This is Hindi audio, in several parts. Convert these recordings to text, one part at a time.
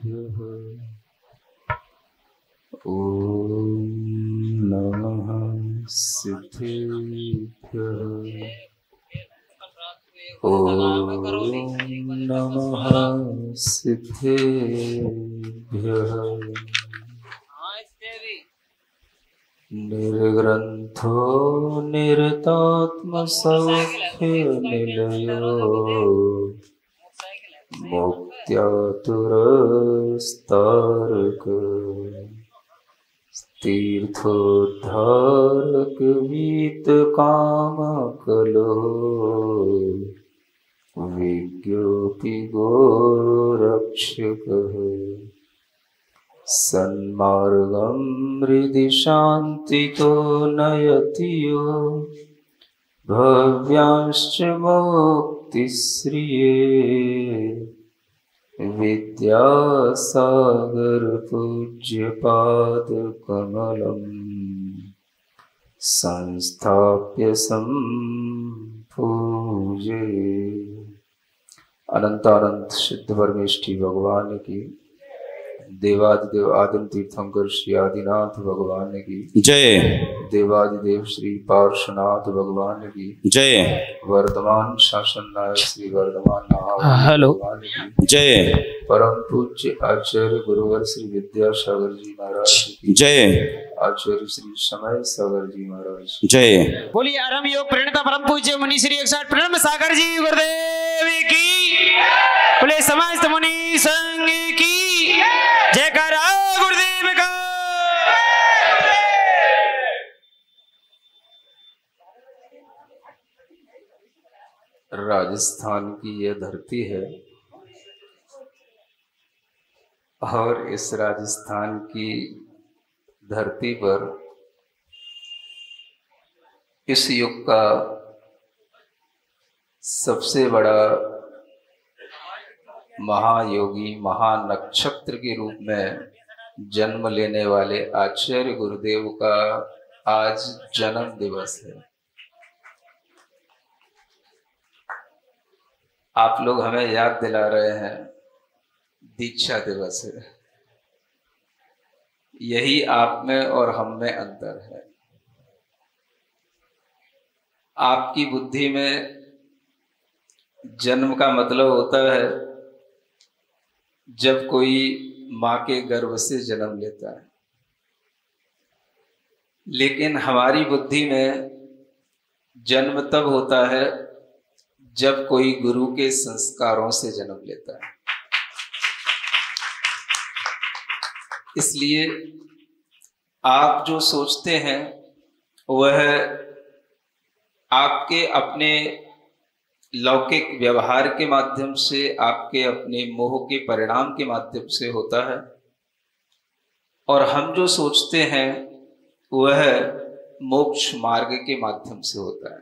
ॐ नमः सिद्धेभ्यः। ॐ नमः सिद्धेभ्यः। निर्ग्रन्थो निरतात्मसौख्यनिलयो मुक्त्यातुरस्तारक तीर्थोद्धारक वीतकामकलो विज्ञोति गोरक्षकः सन्मार्गं हृदि शान्तितो नयति यो भव्यांश्च मुक्तिश्रिये विद्यासागर पूज्यपादकमलं संस्थाप्य संपूजे। अनंतानंत सिद्ध परमेष्ठी भगवान की, देवादिदेव आदिम तीर्थंकर श्री आदिनाथ भगवान की जय। देवादिदेव श्री पार्श्वनाथ भगवान की जय। वर्तमान शासन नायक श्री वर्धमान हेलो भगवान की जय। परम पूज्य आचार्य गुरुवर श्री विद्यासागर जी महाराज की जय। आचार्य श्री समय सागर जी महाराज जय। बोलिए आराम योग प्रणेता परम पूज्य मुनि श्री 108 प्रणम सागर जी गुरुदेव की। बोले समस्त मुनि संघ की जयकारा गुरुदेव का। राजस्थान की यह धरती है और इस राजस्थान की धरती पर इस युग का सबसे बड़ा महायोगी महानक्षत्र के रूप में जन्म लेने वाले आचार्य गुरुदेव का आज जन्म दिवस है। आप लोग हमें याद दिला रहे हैं दीक्षा दिवस है। यही आप में और हम में अंतर है। आपकी बुद्धि में जन्म का मतलब होता है जब कोई मां के गर्भ से जन्म लेता है, लेकिन हमारी बुद्धि में जन्म तब होता है जब कोई गुरु के संस्कारों से जन्म लेता है। इसलिए आप जो सोचते हैं वह आपके अपने लौकिक व्यवहार के माध्यम से, आपके अपने मोह के परिणाम के माध्यम से होता है, और हम जो सोचते हैं वह मोक्ष मार्ग के माध्यम से होता है।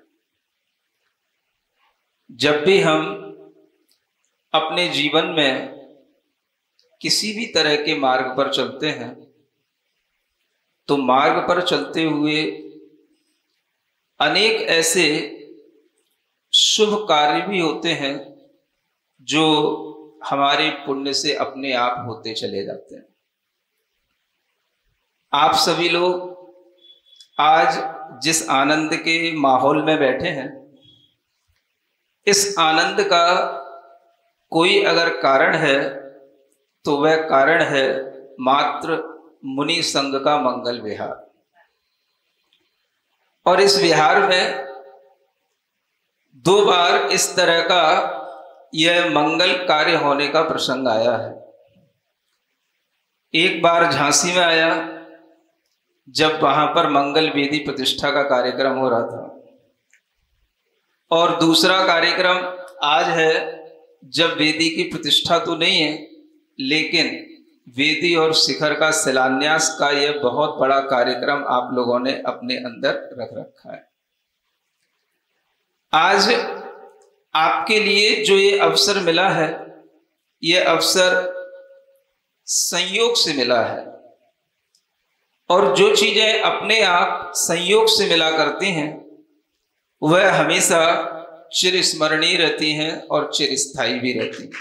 जब भी हम अपने जीवन में किसी भी तरह के मार्ग पर चलते हैं तो मार्ग पर चलते हुए अनेक ऐसे शुभ कार्य भी होते हैं जो हमारे पुण्य से अपने आप होते चले जाते हैं। आप सभी लोग आज जिस आनंद के माहौल में बैठे हैं, इस आनंद का कोई अगर कारण है तो वह कारण है मात्र मुनि संघ का मंगल विहार। और इस विहार में 2 बार इस तरह का यह मंगल कार्य होने का प्रसंग आया है। एक बार झांसी में आया जब वहां पर मंगल वेदी प्रतिष्ठा का कार्यक्रम हो रहा था, और दूसरा कार्यक्रम आज है जब वेदी की प्रतिष्ठा तो नहीं है लेकिन वेदी और शिखर का शिलान्यास का यह बहुत बड़ा कार्यक्रम आप लोगों ने अपने अंदर रख रखा है। आज आपके लिए जो ये अवसर मिला है, यह अवसर संयोग से मिला है, और जो चीजें अपने आप संयोग से मिला करती हैं वह हमेशा चिरस्मरणीय रहती हैं और चिरस्थायी भी रहती हैं।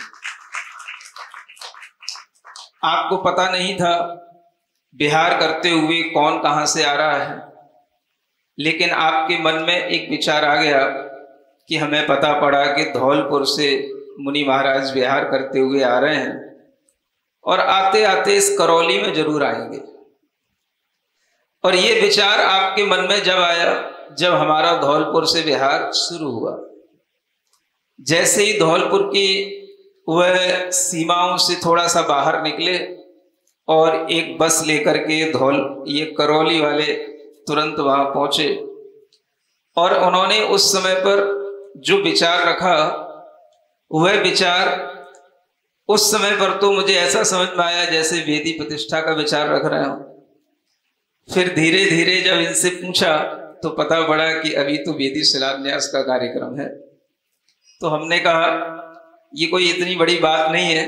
आपको पता नहीं था विहार करते हुए कौन कहाँ से आ रहा है, लेकिन आपके मन में एक विचार आ गया कि हमें पता पड़ा कि धौलपुर से मुनि महाराज विहार करते हुए आ रहे हैं और आते आते इस करौली में जरूर आएंगे। और ये विचार आपके मन में जब आया, जब हमारा धौलपुर से विहार शुरू हुआ। जैसे ही धौलपुर की वह सीमाओं से थोड़ा सा बाहर निकले और एक बस लेकर के ये करौली वाले तुरंत वहां पहुंचे, और उन्होंने उस समय पर जो विचार रखा, वह विचार उस समय पर तो मुझे ऐसा समझ में आया जैसे वेदी प्रतिष्ठा का विचार रख रहे हो। फिर धीरे धीरे जब इनसे पूछा तो पता पड़ा कि अभी तो वेदी शिलान्यास का कार्यक्रम है। तो हमने कहा ये कोई इतनी बड़ी बात नहीं है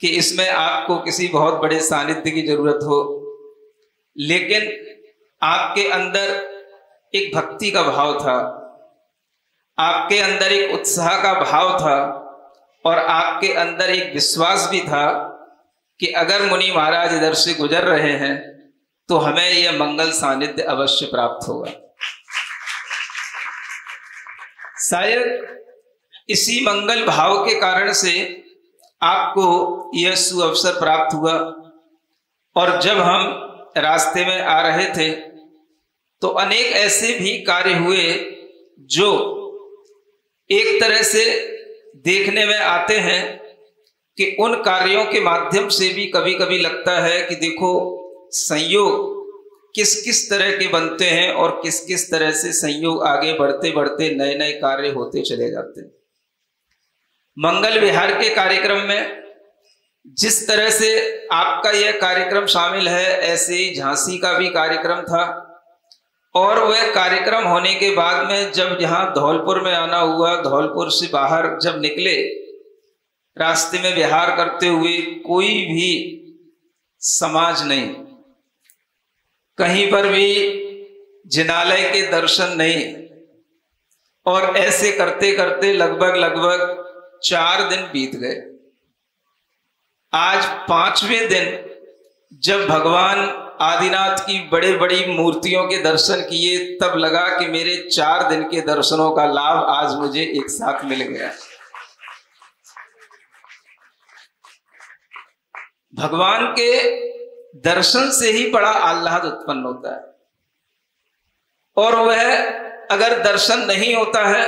कि इसमें आपको किसी बहुत बड़े सानिध्य की जरूरत हो, लेकिन आपके अंदर एक भक्ति का भाव था, आपके अंदर एक उत्साह का भाव था, और आपके अंदर एक विश्वास भी था कि अगर मुनि महाराज इधर से गुजर रहे हैं तो हमें यह मंगल सानिध्य अवश्य प्राप्त होगा। शायद इसी मंगल भाव के कारण से आपको यह सुअवसर प्राप्त हुआ। और जब हम रास्ते में आ रहे थे तो अनेक ऐसे भी कार्य हुए जो एक तरह से देखने में आते हैं कि उन कार्यों के माध्यम से भी कभी कभी लगता है कि देखो संयोग किस किस तरह के बनते हैं और किस किस तरह से संयोग आगे बढ़ते बढ़ते नए नए कार्य होते चले जाते हैं। मंगल विहार के कार्यक्रम में जिस तरह से आपका यह कार्यक्रम शामिल है, ऐसे ही झांसी का भी कार्यक्रम था। और वह कार्यक्रम होने के बाद में जब यहाँ धौलपुर में आना हुआ, धौलपुर से बाहर जब निकले, रास्ते में विहार करते हुए कोई भी समाज नहीं, कहीं पर भी जिनालय के दर्शन नहीं, और ऐसे करते करते लगभग 4 दिन बीत गए। आज 5वें दिन जब भगवान आदिनाथ की बड़े बड़ी मूर्तियों के दर्शन किए, तब लगा कि मेरे 4 दिन के दर्शनों का लाभ आज मुझे एक साथ मिल गया। भगवान के दर्शन से ही बड़ा आह्लाद उत्पन्न होता है, और वह अगर दर्शन नहीं होता है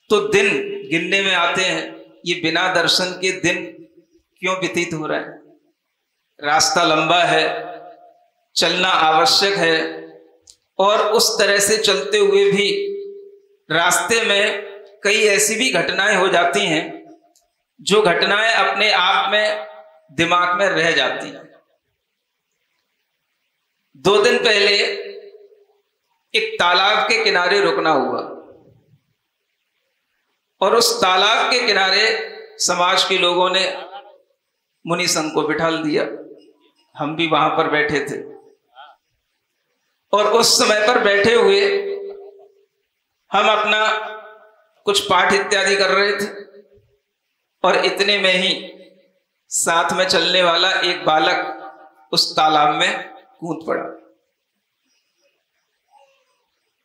तो दिन गिनने में आते हैं, ये बिना दर्शन के दिन क्यों व्यतीत हो रहा है। रास्ता लंबा है, चलना आवश्यक है, और उस तरह से चलते हुए भी रास्ते में कई ऐसी भी घटनाएं हो जाती हैं जो घटनाएं अपने आप में दिमाग में रह जाती हैं। 2 दिन पहले एक तालाब के किनारे रुकना हुआ, और उस तालाब के किनारे समाज के लोगों ने मुनि संघ को बिठाल दिया। हम भी वहां पर बैठे थे, और उस समय पर बैठे हुए हम अपना कुछ पाठ इत्यादि कर रहे थे, और इतने में ही साथ में चलने वाला एक बालक उस तालाब में कूद पड़ा।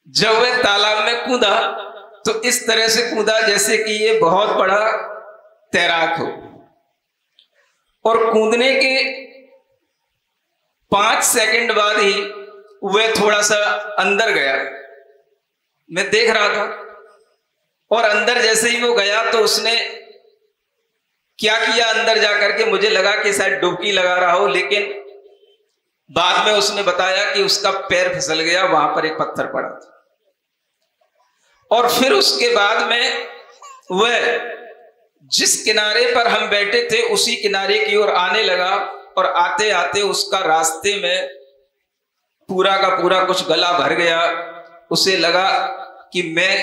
जब वह तालाब में कूदा तो इस तरह से कूदा जैसे कि ये बहुत बड़ा तैराक हो, और कूदने के 5 सेकंड बाद ही वह थोड़ा सा अंदर गया। मैं देख रहा था, और अंदर जैसे ही वो गया तो उसने क्या किया, अंदर जाकर के मुझे लगा कि शायद डुबकी लगा रहा हो, लेकिन बाद में उसने बताया कि उसका पैर फिसल गया, वहां पर एक पत्थर पड़ा था। और फिर उसके बाद में वह जिस किनारे पर हम बैठे थे उसी किनारे की ओर आने लगा, और आते आते उसका रास्ते में पूरा का पूरा कुछ गला भर गया। उसे लगा कि मैं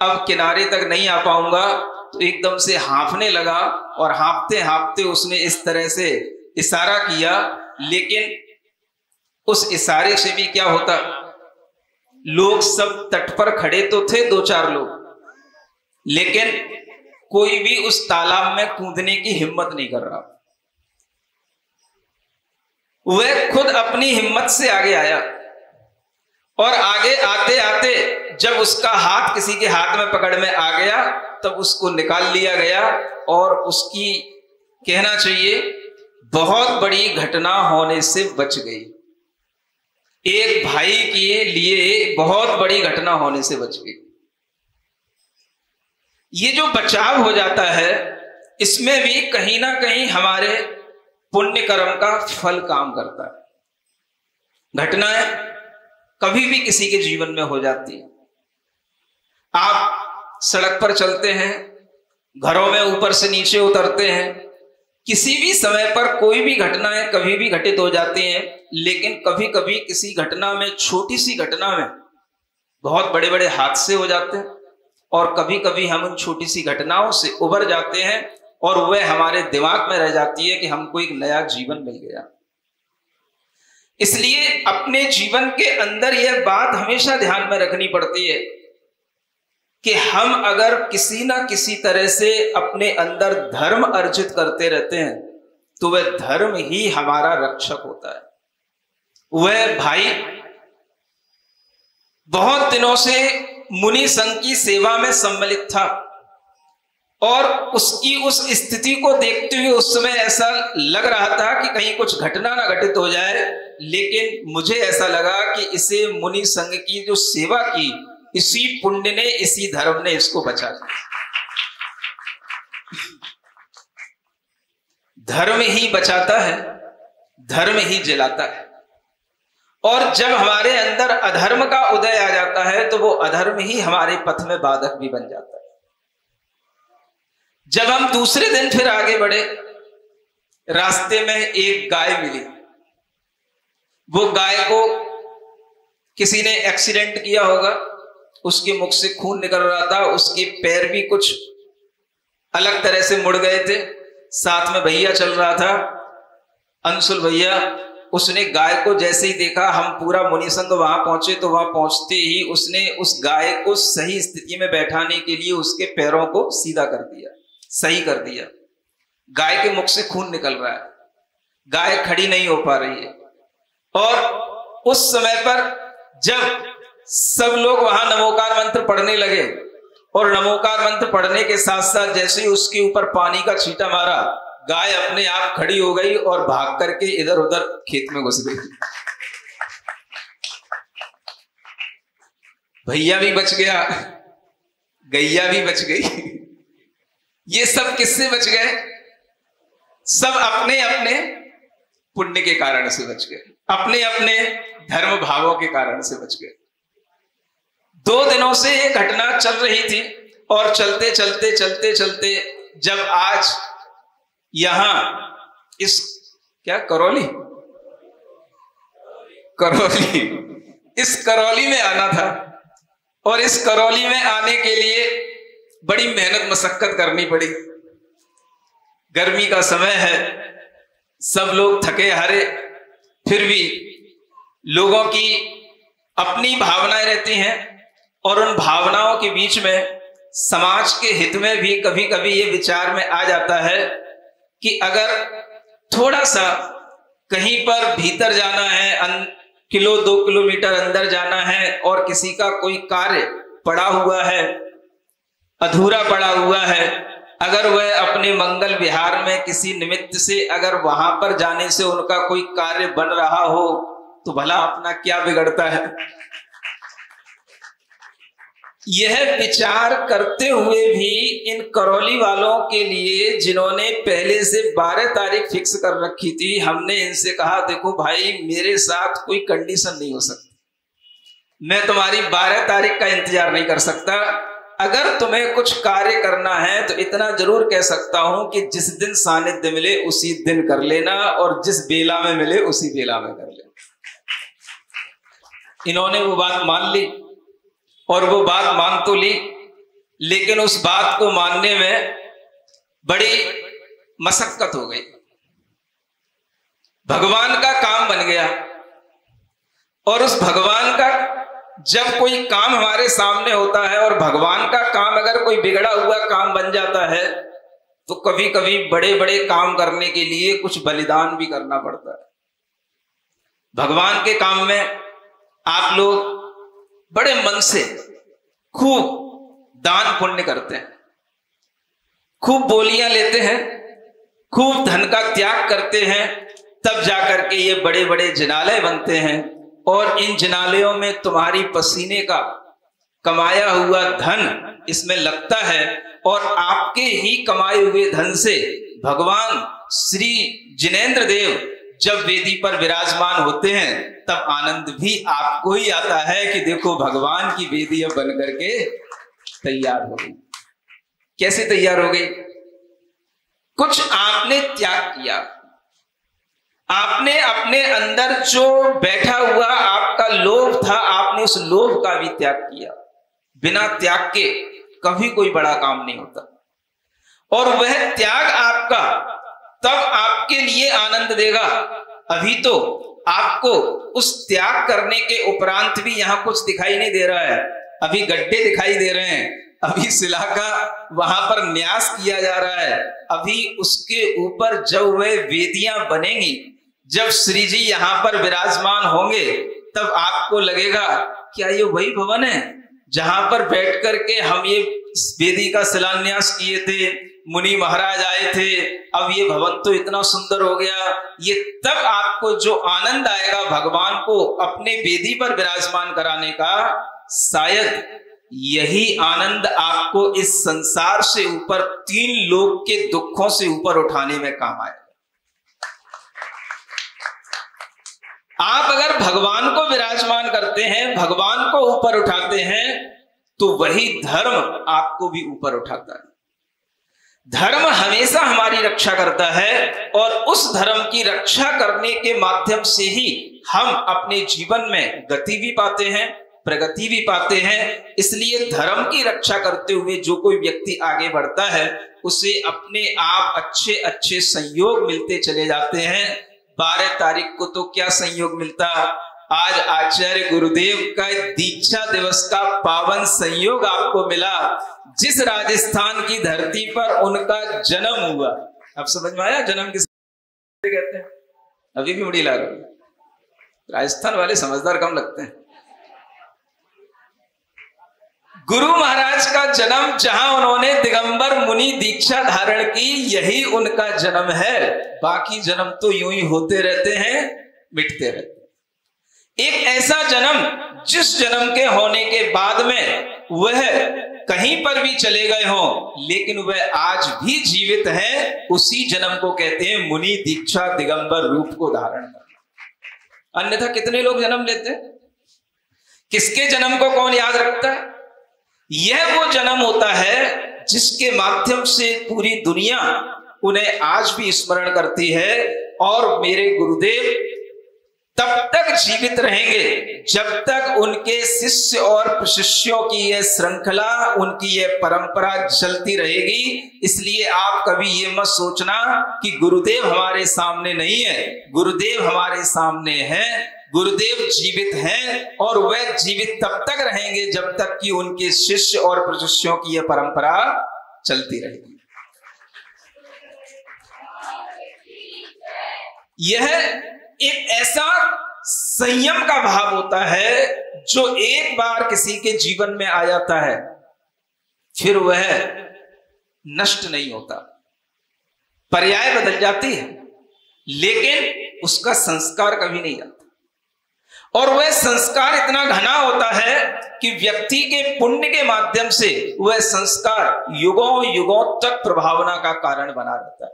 अब किनारे तक नहीं आ पाऊंगा, तो एकदम से हाँफने लगा, और हाँफते हाँफते उसने इस तरह से इशारा किया। लेकिन उस इशारे से भी क्या होता, लोग सब तट पर खड़े तो थे 2-4 लोग, लेकिन कोई भी उस तालाब में कूदने की हिम्मत नहीं कर रहा। वह खुद अपनी हिम्मत से आगे आया और आगे आते आते जब उसका हाथ किसी के हाथ में पकड़ में आ गया तब उसको निकाल लिया गया और उसकी कहना चाहिए बहुत बड़ी घटना होने से बच गई। एक भाई के लिए बहुत बड़ी घटना होने से बच गई। ये जो बचाव हो जाता है इसमें भी कहीं ना कहीं हमारे पुण्य कर्म का फल काम करता है। घटनाएं कभी भी किसी के जीवन में हो जाती है। आप सड़क पर चलते हैं, घरों में ऊपर से नीचे उतरते हैं, किसी भी समय पर कोई भी घटनाएं कभी भी घटित हो जाती हैं, लेकिन कभी कभी किसी घटना में, छोटी सी घटना में बहुत बड़े बड़े हादसे हो जाते हैं और कभी कभी हम उन छोटी सी घटनाओं से उबर जाते हैं और वह हमारे दिमाग में रह जाती है कि हमको एक नया जीवन मिल गया। इसलिए अपने जीवन के अंदर यह बात हमेशा ध्यान में रखनी पड़ती है कि हम अगर किसी ना किसी तरह से अपने अंदर धर्म अर्जित करते रहते हैं तो वह धर्म ही हमारा रक्षक होता है। वह भाई बहुत दिनों से मुनि संघ की सेवा में सम्मिलित था और उसकी उस स्थिति को देखते हुए उस समय ऐसा लग रहा था कि कहीं कुछ घटना ना घटित हो जाए, लेकिन मुझे ऐसा लगा कि इसे मुनि संघ की जो सेवा की, इसी पुण्य ने, इसी धर्म ने इसको बचा लिया। धर्म ही बचाता है, धर्म ही जलाता है। और जब हमारे अंदर अधर्म का उदय आ जाता है तो वो अधर्म ही हमारे पथ में बाधक भी बन जाता है। जब हम दूसरे दिन फिर आगे बढ़े, रास्ते में एक गाय मिली। वो गाय को किसी ने एक्सीडेंट किया होगा, उसके मुख से खून निकल रहा था, उसके पैर भी कुछ अलग तरह से मुड़ गए थे। साथ में भैया चल रहा था, अंशुल भैया। उसने गाय को जैसे ही देखा, हम पूरा मुनि संघ वहां पहुंचे तो वहां पहुंचते ही उसने उस गाय को सही स्थिति में बैठाने के लिए उसके पैरों को सीधा कर दिया, सही कर दिया। गाय के मुख से खून निकल रहा है, गाय खड़ी नहीं हो पा रही है। और उस समय पर जब सब लोग वहां नमोकार मंत्र पढ़ने लगे और नमोकार मंत्र पढ़ने के साथ साथ जैसे ही उसके ऊपर पानी का छींटा मारा, गाय अपने आप खड़ी हो गई और भाग करके इधर उधर खेत में घुस गई। भैया भी बच गया, गैया भी बच गई। ये सब किससे बच गए? सब अपने अपने पुण्य के कारण से बच गए, अपने अपने धर्म भावों के कारण से बच गए। 2 दिनों से ये घटना चल रही थी और चलते चलते चलते चलते जब आज यहां इस करौली इस करौली में आना था और इस करौली में आने के लिए बड़ी मेहनत मशक्कत करनी पड़ी। गर्मी का समय है, सब लोग थके हारे, फिर भी लोगों की अपनी भावनाएं रहती हैं और उन भावनाओं के बीच में समाज के हित में भी कभी कभी ये विचार में आ जाता है कि अगर थोड़ा सा कहीं पर भीतर जाना है, 1-2 किलोमीटर अंदर जाना है और किसी का कोई कार्य पड़ा हुआ है, अधूरा पड़ा हुआ है, अगर वह अपने मंगल विहार में किसी निमित्त से अगर वहां पर जाने से उनका कोई कार्य बन रहा हो तो भला अपना क्या बिगड़ता है। यह विचार करते हुए भी इन करौली वालों के लिए, जिन्होंने पहले से 12 तारीख फिक्स कर रखी थी, हमने इनसे कहा देखो भाई मेरे साथ कोई कंडीशन नहीं हो सकती, मैं तुम्हारी 12 तारीख का इंतजार नहीं कर सकता। अगर तुम्हें कुछ कार्य करना है तो इतना जरूर कह सकता हूं कि जिस दिन सानिध्य मिले उसी दिन कर लेना और जिस बेला में मिले उसी बेला में कर लेना। इन्होंने वो बात मान ली और वो बात मान तो ली, लेकिन उस बात को मानने में बड़ी मशक्कत हो गई। भगवान का काम बन गया और उस भगवान का जब कोई काम हमारे सामने होता है और भगवान का काम अगर कोई बिगड़ा हुआ काम बन जाता है तो कभी कभी बड़े बड़े काम करने के लिए कुछ बलिदान भी करना पड़ता है। भगवान के काम में आप लोग बड़े मन से खूब दान पुण्य करते हैं, खूब बोलियां लेते हैं, खूब धन का त्याग करते हैं, तब जाकर के ये बड़े बड़े जिनालय बनते हैं। और इन जिनालयों में तुम्हारी पसीने का कमाया हुआ धन इसमें लगता है, और आपके ही कमाए हुए धन से भगवान श्री जिनेंद्र देव जब वेदी पर विराजमान होते हैं तब आनंद भी आपको ही आता है कि देखो भगवान की वेदी अब बन करके तैयार हो गई। कैसे तैयार हो गई? कुछ आपने त्याग किया, आपने अपने अंदर जो बैठा हुआ आपका लोभ था, आपने उस लोभ का भी त्याग किया। बिना त्याग के कभी कोई बड़ा काम नहीं होता, और वह त्याग आपका तब आपके लिए आनंद देगा। अभी तो आपको उस त्याग करने के उपरांत भी यहां कुछ दिखाई नहीं दे रहा है, अभी गड्ढे दिखाई दे रहे हैं, अभी शिला का वहां पर न्यास किया जा रहा है। अभी उसके ऊपर जब वह वेदियां बनेंगी, जब श्री जी यहां पर विराजमान होंगे, तब आपको लगेगा क्या ये वही भवन है जहां पर बैठ करके हम ये वेदी का शिलान्यास किए थे, मुनि महाराज आए थे, अब ये भवन तो इतना सुंदर हो गया। ये तब आपको जो आनंद आएगा भगवान को अपने वेदी पर विराजमान कराने का, शायद यही आनंद आपको इस संसार से ऊपर, तीन लोक के दुखों से ऊपर उठाने में काम आएगा। आप अगर भगवान को विराजमान करते हैं, भगवान को ऊपर उठाते हैं, तो वही धर्म आपको भी ऊपर उठाता है। धर्म हमेशा हमारी रक्षा करता है, और उस धर्म की रक्षा करने के माध्यम से ही हम अपने जीवन में गति भी पाते हैं, प्रगति भी पाते हैं। इसलिए धर्म की रक्षा करते हुए जो कोई व्यक्ति आगे बढ़ता है, उसे अपने आप अच्छे अच्छे संयोग मिलते चले जाते हैं। 12 तारीख को तो क्या संयोग मिलता, आज आचार्य गुरुदेव का दीक्षा दिवस का पावन संयोग आपको मिला। जिस राजस्थान की धरती पर उनका जन्म हुआ, अब समझ में आया जन्म किसे कहते हैं? अभी भी मुड़ी ला रहे, राजस्थान वाले समझदार कम लगते हैं। गुरु महाराज का जन्म, जहां उन्होंने दिगंबर मुनि दीक्षा धारण की, यही उनका जन्म है। बाकी जन्म तो यूं ही होते रहते हैं, मिटते रहते हैं। एक ऐसा जन्म जिस जन्म के होने के बाद में वह कहीं पर भी चले गए हों, लेकिन वह आज भी जीवित हैं, उसी जन्म को कहते हैं मुनि दीक्षा दिगंबर रूप को धारण करना। अन्यथा कितने लोग जन्म लेते हैं, किसके जन्म को कौन याद रखता है? यह वो जन्म होता है जिसके माध्यम से पूरी दुनिया उन्हें आज भी स्मरण करती है। और मेरे गुरुदेव तब तक जीवित रहेंगे जब तक उनके शिष्य और प्रशिष्यों की यह श्रृंखला, उनकी यह परंपरा चलती रहेगी। इसलिए आप कभी ये मत सोचना कि गुरुदेव हमारे सामने नहीं है, गुरुदेव हमारे सामने हैं। गुरुदेव जीवित हैं, और वह जीवित तब तक रहेंगे जब तक कि उनके शिष्य और प्रशिष्यों की यह परंपरा चलती रहेगी। यह एक ऐसा संयम का भाव होता है जो एक बार किसी के जीवन में आ जाता है, फिर वह नष्ट नहीं होता। पर्याय बदल जाती है, लेकिन उसका संस्कार कभी नहीं जाता। और वह संस्कार इतना घना होता है कि व्यक्ति के पुण्य के माध्यम से वह संस्कार युगों युगों तक प्रभावना का कारण बना रहता है।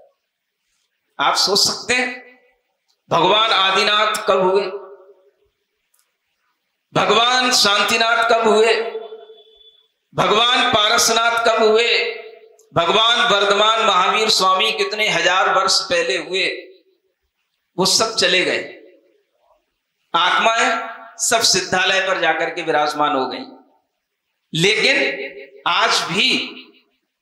आप सोच सकते हैं भगवान आदिनाथ कब हुए, भगवान शांतिनाथ कब हुए, भगवान पारसनाथ कब हुए, भगवान वर्धमान महावीर स्वामी कितने हजार वर्ष पहले हुए। वो सब चले गए, आत्माएं सब सिद्धालय पर जाकर के विराजमान हो गई, लेकिन आज भी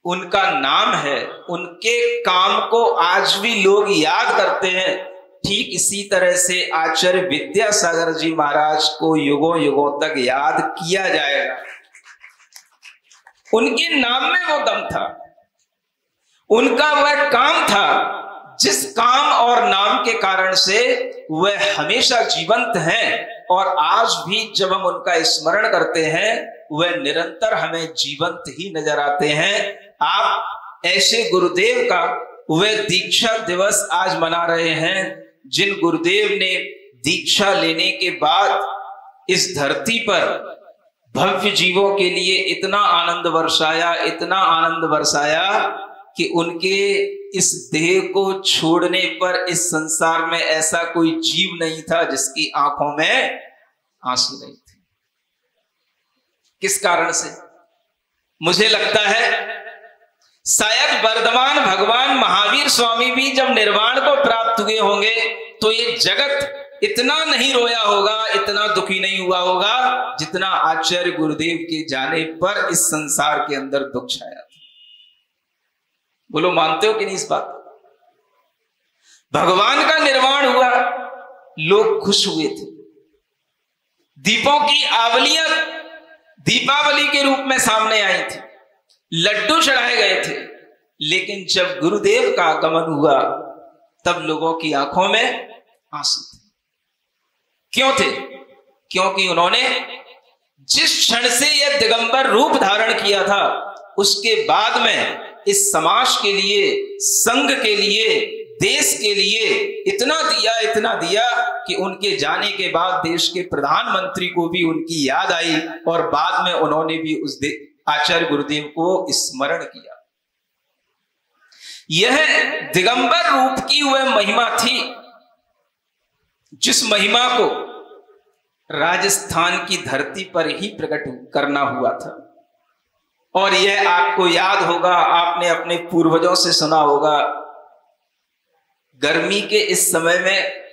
उनका नाम है, उनके काम को आज भी लोग याद करते हैं। ठीक इसी तरह से आचार्य विद्यासागर जी महाराज को युगों युगों तक याद किया जाएगा। उनके नाम में वो दम था, उनका वह काम था जिस काम और नाम के कारण से वह हमेशा जीवंत हैं और आज भी जब हम उनका स्मरण करते हैं वह निरंतर हमें जीवंत ही नजर आते हैं। आप ऐसे गुरुदेव का वह दीक्षा दिवस आज मना रहे हैं जिन गुरुदेव ने दीक्षा लेने के बाद इस धरती पर भव्य जीवों के लिए इतना आनंद बरसाया, इतना आनंद बरसाया कि उनके इस देह को छोड़ने पर इस संसार में ऐसा कोई जीव नहीं था जिसकी आंखों में आंसू नहीं थे। किस कारण से? मुझे लगता है शायद वर्धमान भगवान महावीर स्वामी भी जब निर्वाण को प्राप्त हुए होंगे तो ये जगत इतना नहीं रोया होगा, इतना दुखी नहीं हुआ होगा जितना आचार्य गुरुदेव के जाने पर इस संसार के अंदर दुख छाया था। बोलो मानते हो कि नहीं इस बात? भगवान का निर्वाण हुआ, लोग खुश हुए थे, दीपों की आवलियां दीपावली के रूप में सामने आई थी, लड्डू चढ़ाए गए थे, लेकिन जब गुरुदेव का आगमन हुआ तब लोगों की आंखों में आंसू थे। क्यों थे? क्योंकि उन्होंने जिस क्षण से यह दिगंबर रूप धारण किया था उसके बाद में इस समाज के लिए, संघ के लिए, देश के लिए इतना दिया कि उनके जाने के बाद देश के प्रधानमंत्री को भी उनकी याद आई और बाद में उन्होंने भी उस आचार्य गुरुदेव को स्मरण किया। यह दिगंबर रूप की वह महिमा थी जिस महिमा को राजस्थान की धरती पर ही प्रकट करना हुआ था। और यह आपको याद होगा, आपने अपने पूर्वजों से सुना होगा, गर्मी के इस समय में,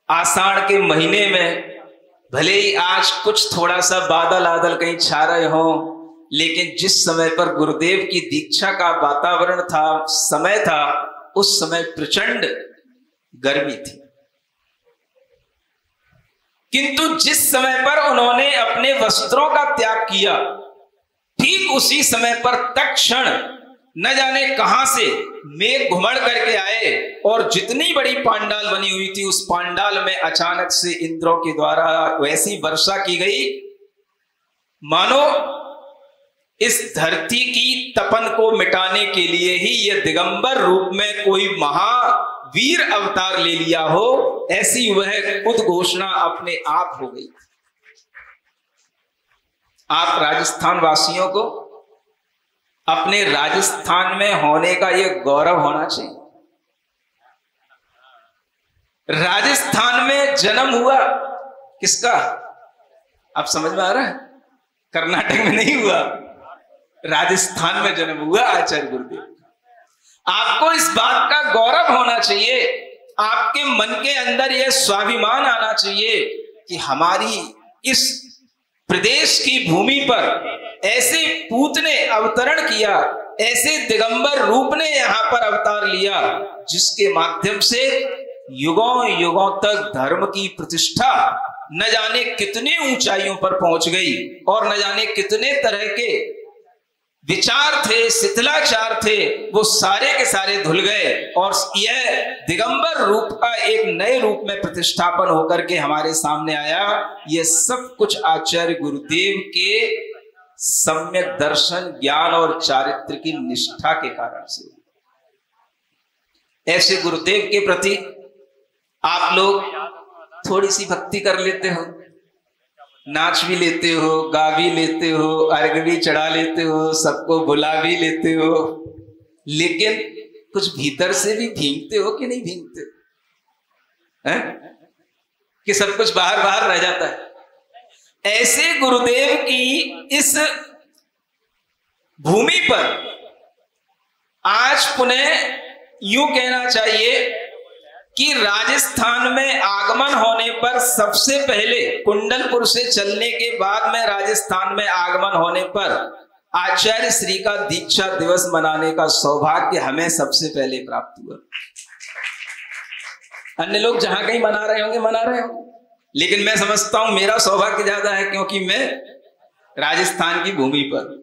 आषाढ़ के महीने में, भले ही आज कुछ थोड़ा सा बादल कहीं छा रहे हो, लेकिन जिस समय पर गुरुदेव की दीक्षा का वातावरण था, समय था, उस समय प्रचंड गर्मी थी। किंतु जिस समय पर उन्होंने अपने वस्त्रों का त्याग किया, ठीक उसी समय पर तत्क्षण न जाने कहां से मेघ घुमड़ करके आए और जितनी बड़ी पांडाल बनी हुई थी उस पांडाल में अचानक से इंद्रों के द्वारा वैसी वर्षा की गई मानो इस धरती की तपन को मिटाने के लिए ही यह दिगंबर रूप में कोई महावीर अवतार ले लिया हो, ऐसी वह उद्घोषणा अपने आप हो गई। आप राजस्थान वासियों को अपने राजस्थान में होने का यह गौरव होना चाहिए। राजस्थान में जन्म हुआ किसका? आप समझ में आ रहा है? कर्नाटक में नहीं हुआ, राजस्थान में जन्म हुआ आचार्य गुरुदेव का। आपको इस बात का गौरव होना चाहिए, आपके मन के अंदर यह स्वाभिमान आना चाहिए कि हमारी इस प्रदेश की भूमि पर ऐसे पूत ने अवतरण किया, ऐसे दिगंबर रूप ने यहां पर अवतार लिया जिसके माध्यम से युगों युगों तक धर्म की प्रतिष्ठा न जाने कितने ऊंचाइयों पर पहुंच गई और न जाने कितने तरह के विचार थे, शिथिलाचार थे, वो सारे के सारे धुल गए और यह दिगंबर रूप का एक नए रूप में प्रतिष्ठापन होकर के हमारे सामने आया। यह सब कुछ आचार्य गुरुदेव के सम्यक दर्शन, ज्ञान और चारित्र की निष्ठा के कारण से। ऐसे गुरुदेव के प्रति आप लोग थोड़ी सी भक्ति कर लेते हो, नाच भी लेते हो, गा भी लेते हो, अर्घ भी चढ़ा लेते हो, सबको बुला भी लेते हो, लेकिन कुछ भीतर से भी भींगते हो कि नहीं भींगते हैं? कि सब कुछ बाहर बाहर रह जाता है। ऐसे गुरुदेव की इस भूमि पर आज पुनः यूं कहना चाहिए कि राजस्थान में आगमन होने पर सबसे पहले कुंडलपुर से चलने के बाद में राजस्थान में आगमन होने पर आचार्य श्री का दीक्षा दिवस मनाने का सौभाग्य हमें सबसे पहले प्राप्त हुआ। अन्य लोग जहां कहीं मना रहे होंगे, मना रहे होंगे, लेकिन मैं समझता हूं मेरा सौभाग्य ज्यादा है क्योंकि मैं राजस्थान की भूमि पर,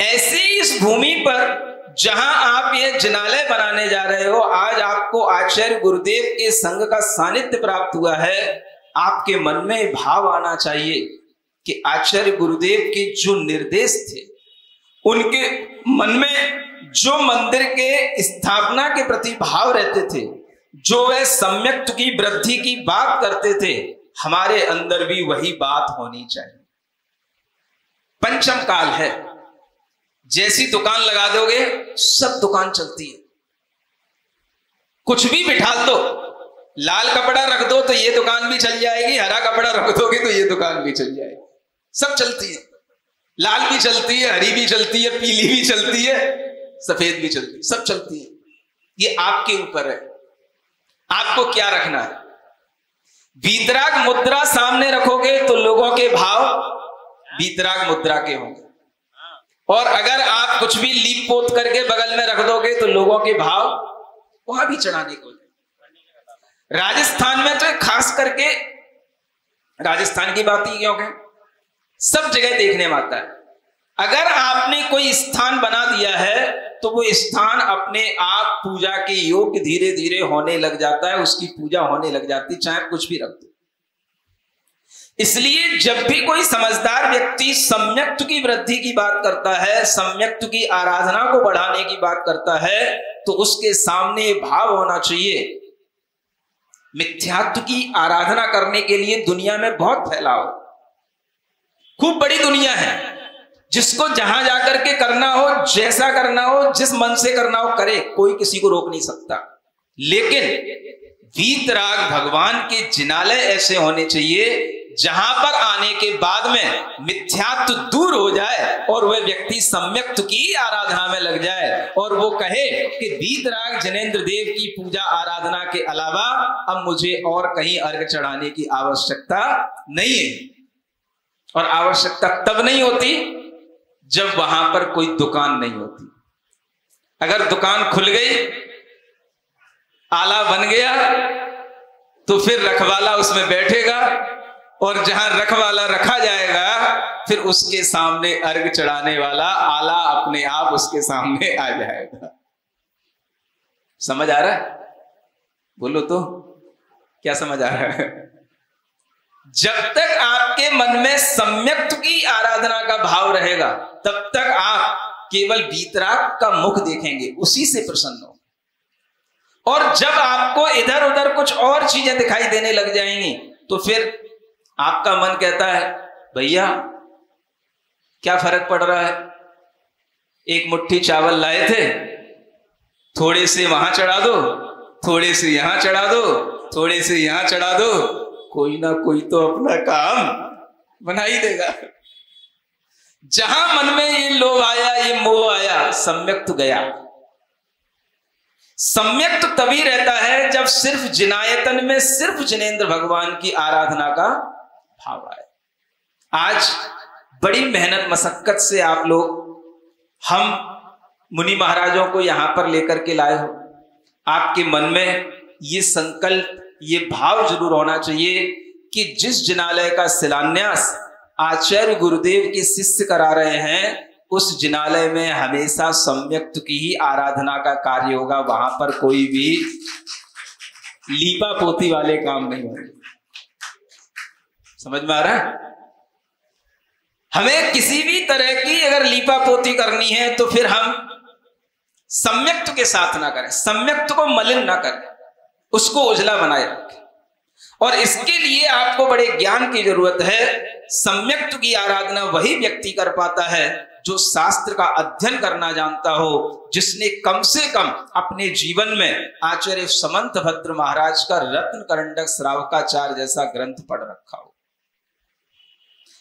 ऐसे इस भूमि पर जहां आप ये जिनालय बनाने जा रहे हो, आज आपको आचार्य गुरुदेव के संग का सानिध्य प्राप्त हुआ है, आपके मन में भाव आना चाहिए कि आचार्य गुरुदेव के जो निर्देश थे, उनके मन में जो मंदिर के स्थापना के प्रति भाव रहते थे, जो वह सम्यक्त की वृद्धि की बात करते थे, हमारे अंदर भी वही बात होनी चाहिए। पंचम काल है, जैसी दुकान लगा दोगे सब दुकान चलती है। कुछ भी बिठा दो, लाल कपड़ा रख दो तो ये दुकान भी चल जाएगी, हरा कपड़ा रख दोगे तो ये दुकान भी चल जाएगी, सब चलती है। लाल भी चलती है, हरी भी चलती है, पीली भी चलती है, सफेद भी चलती है, सब चलती है। ये आपके ऊपर है, आपको क्या रखना है। वीतराग मुद्रा सामने रखोगे तो लोगों के भाव वीतराग मुद्रा के होंगे, और अगर आप कुछ भी लीप पोत करके बगल में रख दोगे तो लोगों के भाव वहां भी चढ़ाने को। राजस्थान में तो खास करके, राजस्थान की बात ही क्यों कहें, सब जगह देखने में आता है। अगर आपने कोई स्थान बना दिया है तो वो स्थान अपने आप पूजा के योग्य धीरे धीरे होने लग जाता है, उसकी पूजा होने लग जाती, चाहे कुछ भी रख दो। इसलिए जब भी कोई समझदार व्यक्ति सम्यक्त की वृद्धि की बात करता है, सम्यक्त की आराधना को बढ़ाने की बात करता है, तो उसके सामने भाव होना चाहिए। मिथ्यात्व की आराधना करने के लिए दुनिया में बहुत फैलाव, खूब बड़ी दुनिया है, जिसको जहां जाकर के करना हो, जैसा करना हो, जिस मन से करना हो करे, कोई किसी को रोक नहीं सकता। लेकिन वीतराग भगवान के जिनालय ऐसे होने चाहिए जहां पर आने के बाद में मिथ्यात्व दूर हो जाए और वह व्यक्ति सम्यक्त की आराधना में लग जाए, और वो कहे कि वीतराग जिनेंद्र देव की पूजा आराधना के अलावा अब मुझे और कहीं अर्घ चढ़ाने की आवश्यकता नहीं है। और आवश्यकता तब नहीं होती जब वहां पर कोई दुकान नहीं होती। अगर दुकान खुल गई, आला बन गया, तो फिर रखवाला उसमें बैठेगा, और जहां रखवाला रखा जाएगा फिर उसके सामने अर्घ चढ़ाने वाला आला अपने आप उसके सामने आ जाएगा। समझ आ रहा है? बोलो तो, क्या समझ आ रहा है? जब तक आपके मन में सम्यक्त की आराधना का भाव रहेगा, तब तक आप केवल वीतराग का मुख देखेंगे, उसी से प्रसन्न हो। और जब आपको इधर उधर कुछ और चीजें दिखाई देने लग जाएंगी, तो फिर आपका मन कहता है, भैया क्या फर्क पड़ रहा है, एक मुट्ठी चावल लाए थे, थोड़े से वहां चढ़ा दो, थोड़े से यहां चढ़ा दो, थोड़े से यहां चढ़ा दो, कोई ना कोई तो अपना काम बना ही देगा। जहां मन में ये लोभ आया, ये मोह आया, सम्यक्त गया। सम्यक्त तभी रहता है जब सिर्फ जिनायतन में सिर्फ जिनेंद्र भगवान की आराधना का भाव आए। आज बड़ी मेहनत मशक्कत से आप लोग हम मुनि महाराजों को यहां पर लेकर के लाए हो। आपके मन में ये संकल्प, ये भाव जरूर होना चाहिए कि जिस जिनालय का शिलान्यास आचार्य गुरुदेव के शिष्य करा रहे हैं, उस जिनालय में हमेशा सम्यक्त की ही आराधना का कार्य होगा। वहां पर कोई भी लीपा पोती वाले काम नहीं होंगे। समझ में आ रहा है? हमें किसी भी तरह की अगर लीपा पोती करनी है तो फिर हम सम्यक्त के साथ ना करें, सम्यक्त को मलिन ना करें, उसको उजला बनाए रखें। और इसके लिए आपको बड़े ज्ञान की जरूरत है। सम्यक्त की आराधना वही व्यक्ति कर पाता है जो शास्त्र का अध्ययन करना जानता हो, जिसने कम से कम अपने जीवन में आचार्य समंत भद्र महाराज का रत्न करंडक श्रावकाचार्य जैसा ग्रंथ पढ़ रखा हो।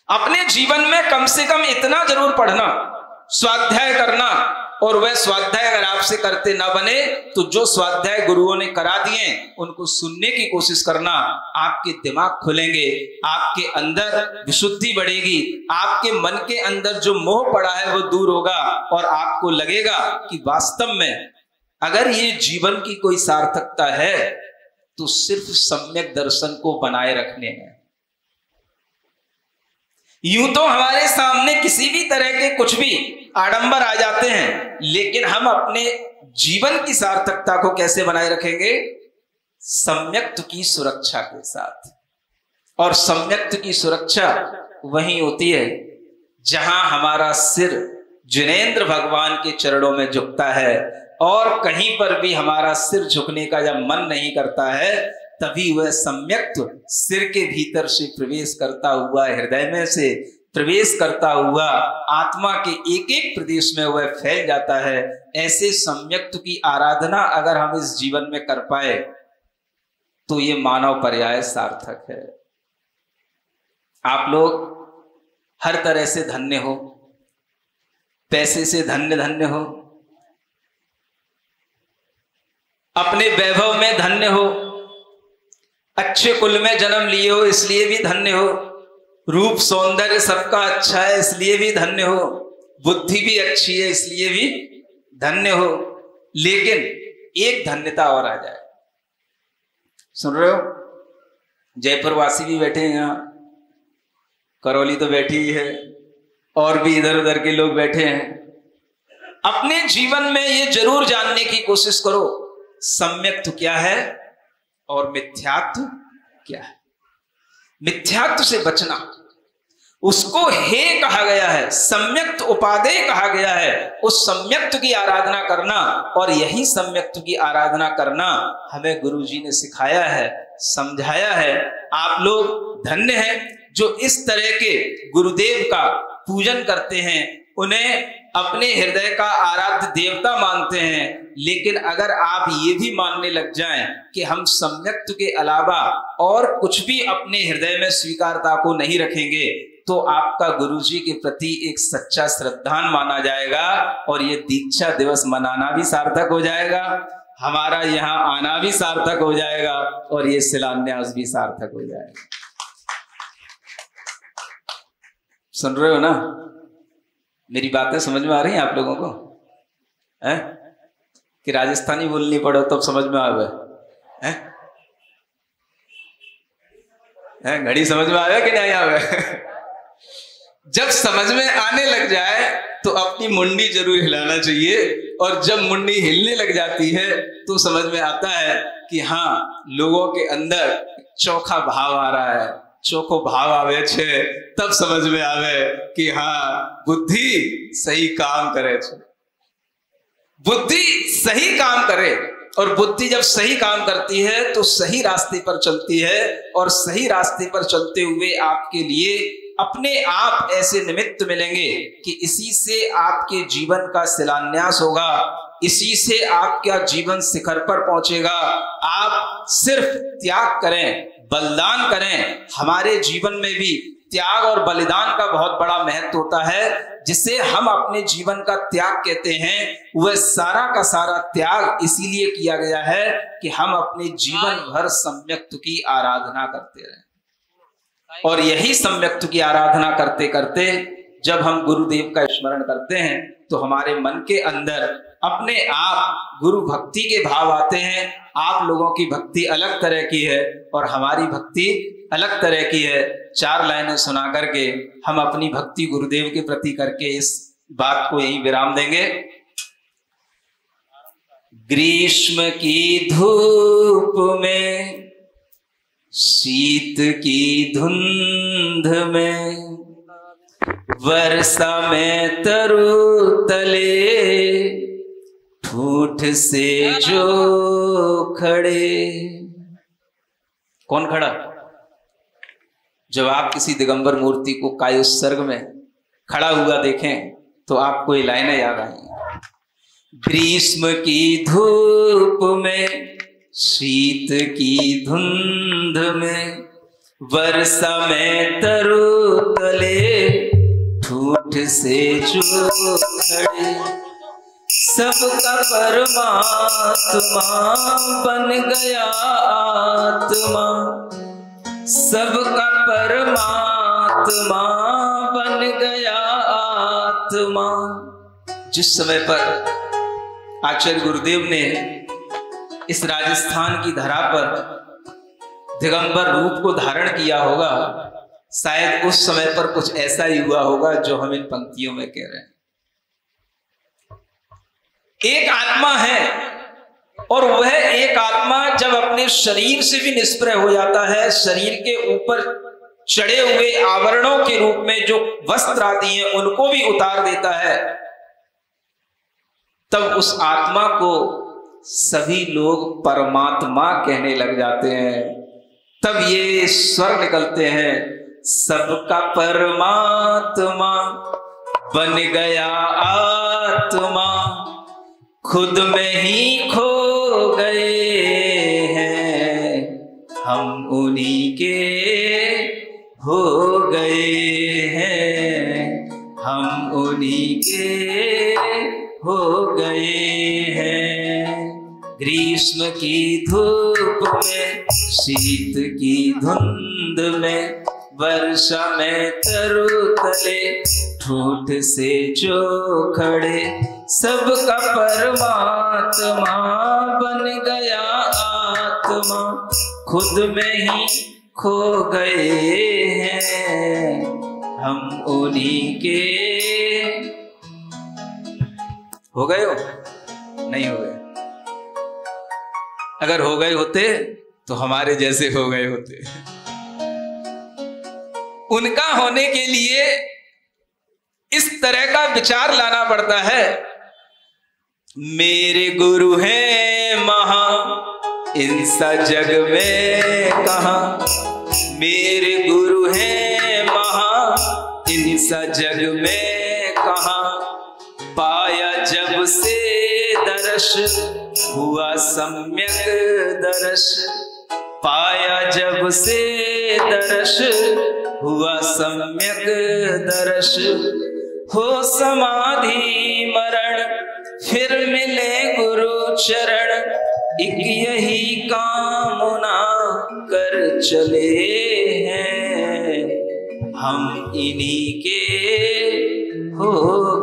अपने जीवन में कम से कम इतना जरूर पढ़ना, स्वाध्याय करना, और वह स्वाध्याय अगर आपसे करते ना बने तो जो स्वाध्याय गुरुओं ने करा दिए उनको सुनने की कोशिश करना। आपके दिमाग खुलेंगे, आपके अंदर विशुद्धि बढ़ेगी, आपके मन के अंदर जो मोह पड़ा है वो दूर होगा, और आपको लगेगा कि वास्तव में अगर ये जीवन की कोई सार्थकता है तो सिर्फ सम्यक दर्शन को बनाए रखने में। यूं तो हमारे सामने किसी भी तरह के कुछ भी आडंबर आ जाते हैं, लेकिन हम अपने जीवन की सार्थकता को कैसे बनाए रखेंगे? सम्यक्त की सुरक्षा के साथ। और सम्यक्त की सुरक्षा वही होती है जहां हमारा सिर जिनेंद्र भगवान के चरणों में झुकता है, और कहीं पर भी हमारा सिर झुकने का जब मन नहीं करता है, तभी वह सम्यक्त सिर के भीतर से प्रवेश करता हुआ, हृदय में से प्रवेश करता हुआ आत्मा के एक एक प्रदेश में वह फैल जाता है। ऐसे सम्यक्त की आराधना अगर हम इस जीवन में कर पाए तो ये मानव पर्याय सार्थक है। आप लोग हर तरह से धन्य हो, पैसे से धन्य धन्य हो, अपने वैभव में धन्य हो, अच्छे कुल में जन्म लिए हो इसलिए भी धन्य हो, रूप सौंदर्य सबका अच्छा है इसलिए भी धन्य हो, बुद्धि भी अच्छी है इसलिए भी धन्य हो। लेकिन एक धन्यता और आ जाए। सुन रहे हो? जयपुर वासी भी बैठे हैं यहाँ, करौली तो बैठी ही है, और भी इधर उधर के लोग बैठे हैं। अपने जीवन में ये जरूर जानने की कोशिश करो, सम्यक्त क्या है और मिथ्यात्व क्या है। मिथ्यात्व से बचना, उसको हे कहा गया है, सम्यक्त उपादेय कहा गया है। उस सम्यक्त की आराधना करना, और यही सम्यक्त की आराधना करना हमें गुरुजी ने सिखाया है, समझाया है। आप लोग धन्य हैं जो इस तरह के गुरुदेव का पूजन करते हैं, उन्हें अपने हृदय का आराध्य देवता मानते हैं। लेकिन अगर आप ये भी मानने लग जाएं कि हम सम्यक्त के अलावा और कुछ भी अपने हृदय में स्वीकारता को नहीं रखेंगे, तो आपका गुरुजी के प्रति एक सच्चा श्रद्धान माना जाएगा, और ये दीक्षा दिवस मनाना भी सार्थक हो जाएगा, हमारा यहाँ आना भी सार्थक हो जाएगा, और ये शिलान्यास भी सार्थक हो जाएगा। सुन रहे हो ना? मेरी बातें समझ में आ रही हैं आप लोगों को? है कि राजस्थानी बोलनी पड़ो तब समझ में आवे? है घड़ी समझ में आवे कि नहीं आवे? जब समझ में आने लग जाए तो अपनी मुंडी जरूर हिलाना चाहिए, और जब मुंडी हिलने लग जाती है तो समझ में आता है कि हाँ, लोगों के अंदर चोखा भाव आ रहा है। चोखो भाव आवे छे तब समझ में आवे कि हाँ, बुद्धि सही काम करे छे। बुद्धि सही काम करे, और बुद्धि जब सही काम करती है तो सही रास्ते पर चलती है, और सही रास्ते पर चलते हुए आपके लिए अपने आप ऐसे निमित्त मिलेंगे कि इसी से आपके जीवन का शिलान्यास होगा, इसी से आपका जीवन शिखर पर पहुंचेगा। आप सिर्फ त्याग करें, बलिदान करें। हमारे जीवन में भी त्याग और बलिदान का बहुत बड़ा महत्व होता है। जिसे हम अपने जीवन का त्याग कहते हैं, वह सारा का सारा त्याग इसीलिए किया गया है कि हम अपने जीवन भर सम्यक्त की आराधना करते रहें। और यही सम्यक्त की आराधना करते करते जब हम गुरुदेव का स्मरण करते हैं तो हमारे मन के अंदर अपने आप गुरु भक्ति के भाव आते हैं। आप लोगों की भक्ति अलग तरह की है और हमारी भक्ति अलग तरह की है। 4 लाइनें सुना करके हम अपनी भक्ति गुरुदेव के प्रति करके इस बात को यहीं विराम देंगे। ग्रीष्म की धूप में, शीत की धुंध में, वर्षा में तरु तले, ठूठ से जो खड़े। कौन खड़ा? जब आप किसी दिगंबर मूर्ति को कायोत्सर्ग में खड़ा हुआ देखें तो आपको ये लाइनें याद आएंगी। ग्रीष्म की धूप में, शीत की धुंध में, वर्षा में तरु तले, ठूठ से जो खड़े, सबका परमात्मा बन गया आत्मा, सबका परमात्मा बन गया आत्मा। जिस समय पर आचार्य गुरुदेव ने इस राजस्थान की धरा पर दिगंबर रूप को धारण किया होगा, शायद उस समय पर कुछ ऐसा ही हुआ होगा जो हम इन पंक्तियों में कह रहे हैं। एक आत्मा है और वह एक आत्मा जब अपने शरीर से भी निष्प्रह हो जाता है, शरीर के ऊपर चढ़े हुए आवरणों के रूप में जो वस्त्र आती हैं उनको भी उतार देता है, तब उस आत्मा को सभी लोग परमात्मा कहने लग जाते हैं। तब ये स्वर निकलते हैं, सबका परमात्मा बन गया आत्मा, खुद में ही खो गए हैं, हम उन्हीं के हो गए हैं, हम उन्हीं के हो गए हैं। ग्रीष्म की धूप में, शीत की धुंद में, वर्षा में तरुतले, ठूठ से जो खड़े, सबका परमात्मा बन गया आत्मा, खुद में ही खो गए हैं, हम उन्हीं के हो गए हो? नहीं हो गए। अगर हो गए होते तो हमारे जैसे हो गए होते। उनका होने के लिए इस तरह का विचार लाना पड़ता है। मेरे गुरु हैं महा, इनसा जग में कहां, मेरे गुरु हैं महा, इनसा जग में कहां, पाया जब से दर्श हुआ सम्यक दर्श, पाया जब से दर्श हुआ सम्यक दर्श, हो समाधि मरण फिर मिले गुरु चरण, एक यही कामना कर चले हैं, हम इन्हीं के हो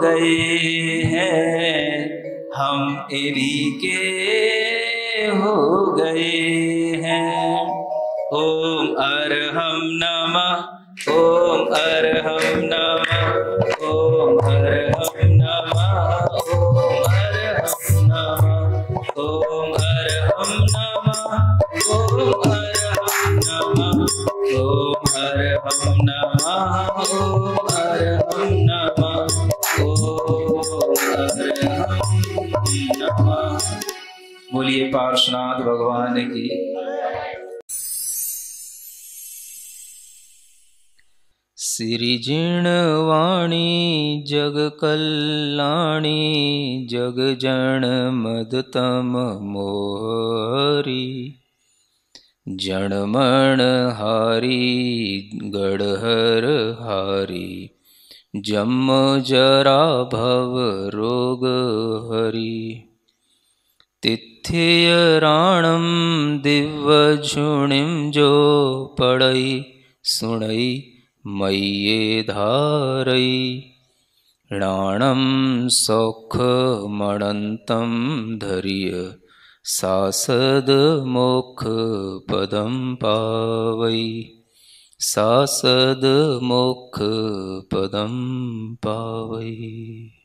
गए हैं, हम इन्हीं के हो गए हैं। ओम अरहम नमः, ओम अरहम नमः, ओम अरहम नमः, ओम अरहम नमः, ओम अरहम नमः, ओम अरहम नमः, ओम अरहम नमः, ओम अरहम नमः, ओम अरहम नमः। बोलिए पार्श्वनाथ भगवान की। सिरिजिणवाणी जग कल्याणी, जग जन मदतम मोहरी, जनमण हारी गढ़हर हारी, जम जरा भव रोग हरी, तिथ्य राणम दिव्य झुणिम जो पढ़ई सुनई मय्ये धारई, राणम सौख मणंतम धर्य, सासद मोक्ष पदम पावई, सासद मोक्ष पदम पावई।